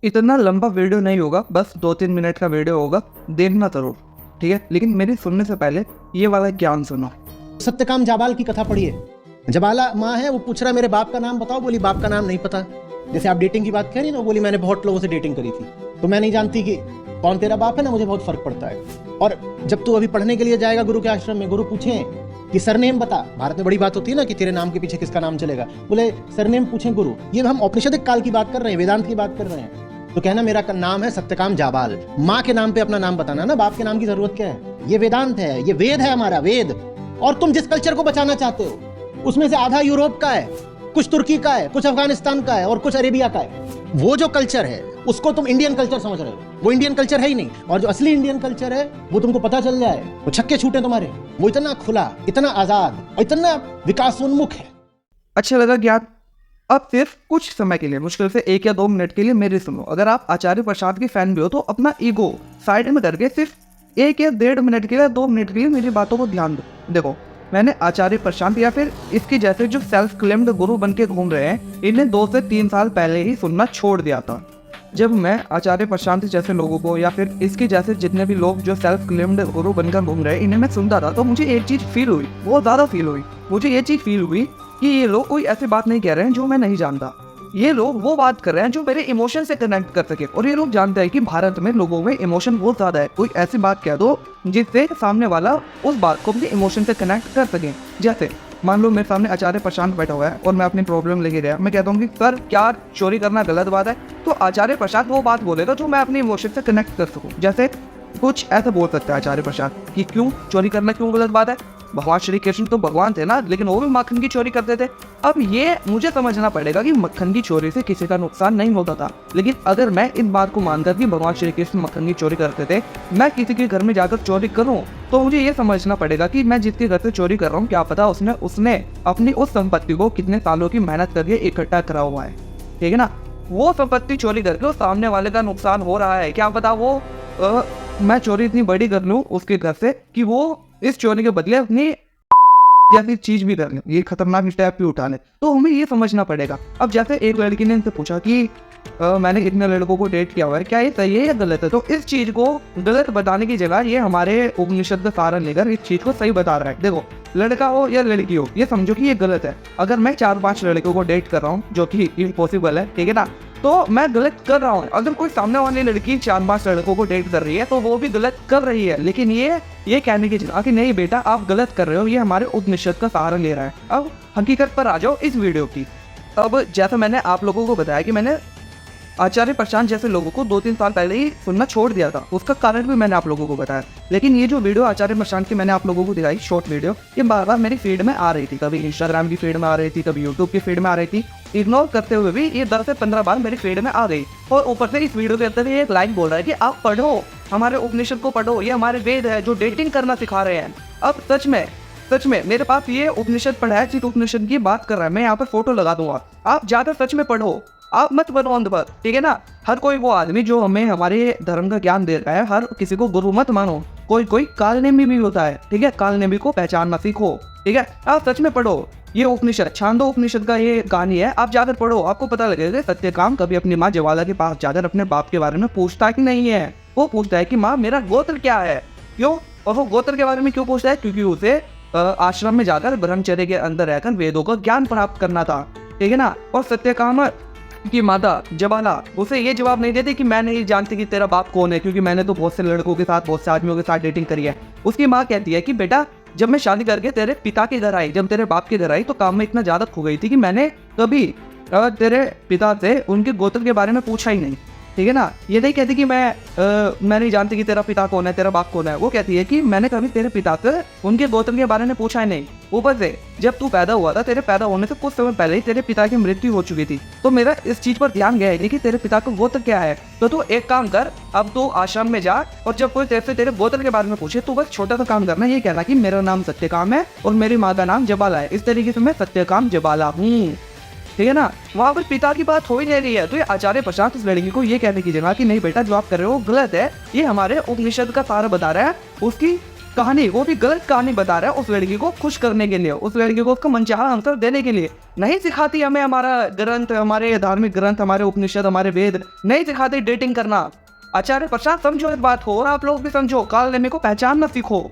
इतना लंबा वीडियो नहीं होगा, बस 2-3 मिनट का वीडियो होगा, देखना जरूर, ठीक है। लेकिन मेरी सुनने से पहले ये वाला ज्ञान सुनो। सत्यकाम जाबाल की कथा पढ़िए। जबाला माँ है, वो पूछ रहा है मेरे बाप का नाम बताओ, बोली बाप का नाम नहीं पता। जैसे आप डेटिंग की बात कह रही ना, बोली मैंने बहुत लोगों से डेटिंग करी थी, तो मैं नहीं जानती कि कौन तेरा बाप है ना, मुझे बहुत फर्क पड़ता है। और जब तू अभी पढ़ने के लिए जाएगा गुरु के आश्रम में, गुरु पूछे कि सरनेम बता, भारत में बड़ी बात होती है ना कि तेरे नाम के पीछे किसका नाम चलेगा, बोले सरनेम पूछे गुरु, ये हम औपनिषदिक काल की बात कर रहे हैं, वेदांत की बात कर रहे हैं, तो कहना मेरा नाम है सत्यकाम जाबाल। माँ के नाम पे अपना नाम बताना ना, बाप के नाम की जरूरत क्या है? ये वेदांत है, ये वेद है हमारा, वेद। और तुम जिस कल्चर को बचाना चाहते हो उसमें से आधा यूरोप का है, कुछ तुर्की का है, कुछ अफगानिस्तान का है और कुछ अरेबिया का है। वो जो कल्चर है उसको तुम इंडियन कल्चर समझ रहे हो, वो इंडियन कल्चर है ही नहीं। और जो असली इंडियन कल्चर है वो तुमको पता चल जाए, वो छक्के छूटे तुम्हारे, वो इतना खुला, इतना आजाद और इतना विकासोन्मुख है। अच्छा लगा ज्ञान? अब सिर्फ कुछ समय के लिए, मुश्किल से 1 या 2 मिनट के लिए मेरी सुनो। अगर आप आचार्य प्रसाद के फैन भी हो तो अपना ईगो साइड में करके सिर्फ 1 या 1.5 मिनट के लिए, 2 मिनट के लिए मेरी बातों को ध्यान दो। देखो, मैंने आचार्य प्रशांत या फिर इसकी जैसे जो सेल्फ क्लेम्ड गुरु बन के घूम रहे हैं, इन्हें 2 से 3 साल पहले ही सुनना छोड़ दिया था। जब मैं आचार्य प्रशांत जैसे लोगों को या फिर इसके जैसे जितने भी लोग जो सेल्फ क्लेम्ड गुरु बनकर घूम रहे हैं, इन्हें मैं सुनता था, तो मुझे एक चीज़ फील हुई, बहुत ज़्यादा फील हुई। मुझे ये चीज़ फील हुई कि ये लोग कोई ऐसी बात नहीं कह रहे हैं जो मैं नहीं जानता। ये लोग वो बात कर रहे हैं जो मेरे इमोशन से कनेक्ट कर सके। और ये लोग जानते हैं कि भारत में लोगों में इमोशन बहुत ज़्यादा है। कोई ऐसी बात कह दो जिससे सामने वाला उस बात को अपने इमोशन से कनेक्ट कर सके। जैसे मान लो मेरे सामने आचार्य प्रशांत बैठा हुआ है और मैं अपनी प्रॉब्लम लेके गया, मैं कहता हूँ कि सर क्या चोरी करना गलत बात है, तो आचार्य प्रशांत वो बात बोलेगा जो मैं अपने इमोशन से कनेक्ट कर सकूँ। जैसे कुछ ऐसा बोल सकता है आचार्य प्रशांत कि क्यों चोरी करना क्यों गलत बात है, भगवान श्री कृष्ण तो भगवान थे ना, लेकिन वो भी मक्खन की चोरी करते थे। अब ये मुझे समझना पड़ेगा कि मक्खन की चोरी से किसी का नुकसान नहीं होता था, लेकिन अगर मैं इस बात को मानकर कि भगवान श्री कृष्ण मक्खन की चोरी करते थे, मैं किसी के घर में जाकर चोरी करूं, तो मुझे ये समझना पड़ेगा कि मैं जिसके घर से चोरी कर रहा हूँ, क्या पता उसने अपनी उस संपत्ति को कितने सालों की मेहनत करके इकट्ठा करा हुआ है, ठीक है ना। वो संपत्ति चोरी करके उस सामने वाले का नुकसान हो रहा है, क्या पता वो मैं चोरी इतनी बड़ी कर लूँ उसके घर से कि वो इस चोरी के बदले अपनी जैसी चीज भी कर ले, ये खतरनाक स्टेप भी उठा ले। तो हमें ये समझना पड़ेगा। अब जैसे एक लड़की ने इनसे पूछा कि मैंने इतने लड़कों को डेट किया हुआ है, क्या ये सही है या गलत है, तो इस चीज को गलत बताने की जगह ये हमारे उपनिषद का सारा लेकर इस चीज को सही बता रहा है। देखो, लड़का हो या लड़की हो, ये समझो कि ये गलत है। अगर मैं 4-5 लड़कों को डेट कर रहा हूँ, जो कि इम्पॉसिबल है, ठीक है ना, तो मैं गलत कर रहा हूँ। अगर कोई सामने वाली लड़की 4-5 लड़कों को डेट कर रही है तो वो भी गलत कर रही है। लेकिन ये कहने की जगह कि नहीं बेटा आप गलत कर रहे हो, ये हमारे उपनिषद का सहारा ले रहा है। अब हकीकत पर आ जाओ इस वीडियो की। अब जैसा मैंने आप लोगों को बताया कि मैंने आचार्य प्रशांत जैसे लोगों को 2-3 साल पहले ही सुनना छोड़ दिया था, उसका कारण भी मैंने आप लोगों को बताया। लेकिन ये जो वीडियो आचार्य प्रशांत की मैंने आप लोगों को दिखाई, शॉर्ट वीडियो, ये बार बार मेरी फीड में आ रही थी। कभी इंस्टाग्राम की फीड में आ रही थी, कभी यूट्यूब की फीड में आ रही थी। इग्नोर करते हुए भी ये 10 से 15 बार मेरी फीड में आ गई। और ऊपर से इस वीडियो के अंदर ये एक लाइन बोल रहा है कि आप पढ़ो, हमारे उपनिषद को पढ़ो, ये हमारे वेद है जो डेटिंग करना सिखा रहे हैं। अब सच में मेरे पास ये उपनिषद पढ़ा है, जिस उपनिषद की बात कर रहा है, मैं यहाँ पर फोटो लगा दूंगा, आप जाकर सच में पढ़ो, आप मत बनो अंध पर, ठीक है ना। हर कोई वो आदमी जो हमें हमारे धर्म का ज्ञान दे रहा है, हर किसी को गुरु मत मानो। कोई कालनेमी भी होता है, ठीक है, कालनेमी को पहचानना सीखो, ठीक है। आप सच में पढ़ो, ये उपनिषद छांदो उपनिषद का ये कहानी है, आप जाकर पढ़ो, आपको पता लगेगा। सत्यकाम कभी अपनी माँ ज्वाला के पास जाकर अपने बाप के बारे में पूछता कि नहीं है, वो पूछता है कि माँ मेरा गोत्र क्या है, क्यों, और वो गोत्र के बारे में क्यों पूछता है, क्योंकि उसे आश्रम में जाकर ब्रह्मचर्य के अंदर रहकर वेदों का ज्ञान प्राप्त करना था, ठीक है ना। और सत्यकाम की माता जबाला उसे ये जवाब नहीं देती कि मैं नहीं जानती कि तेरा बाप कौन है, क्योंकि मैंने तो बहुत से लड़कों के साथ, बहुत से आदमियों के साथ डेटिंग करी है। उसकी माँ कहती है कि बेटा जब मैं शादी करके तेरे पिता के घर आई, जब तेरे बाप के घर आई, तो काम में इतना ज्यादा खो गई थी कि मैंने कभी तेरे पिता से उनके गोत्र के बारे में पूछा ही नहीं, ठीक है ना। ये नहीं कहती कि मैं नहीं जानती कि तेरा पिता कौन है, तेरा बाप कौन है। वो कहती है कि मैंने कभी तेरे पिता से उनके गोत्र के बारे में पूछा ही नहीं। ऊपर से जब तू पैदा हुआ था, तेरे पैदा होने से कुछ समय पहले ही तेरे पिता की मृत्यु हो चुकी थी, तो मेरा इस चीज पर ध्यान गया है कि तेरे पिता का गोत्र क्या है। तो तू एक काम कर, अब तू आश्रम में जा और जब कोई तेरे से तेरे गोत्र के बारे में पूछे तो बस छोटा सा काम करना, ये कहना कि मेरा नाम सत्यकाम है और मेरी माँ का नाम जबाला है, इस तरीके से मैं सत्यकाम जबाला हूँ, ठीक है ना। वहाँ पर पिता की बात हो ही नहीं रही है। तो ये आचार्य प्रशांत इस लड़की को ये कहने की जगह कि नहीं बेटा जो आप कर रहे हो गलत है, ये हमारे उपनिषद का सार बता रहा है, उसकी कहानी, वो भी गलत कहानी बता रहा है उस लड़की को खुश करने के लिए, उस लड़की को उसका मनचाहा आंसर देने के लिए। नहीं सिखाती हमें हमारा ग्रंथ, हमारे धार्मिक ग्रंथ, हमारे उपनिषद, हमारे वेद नहीं सिखाते डेटिंग करना। आचार्य प्रसाद समझो इस बात को, और आप लोग भी समझो, काल नेमी को पहचानना सीखो।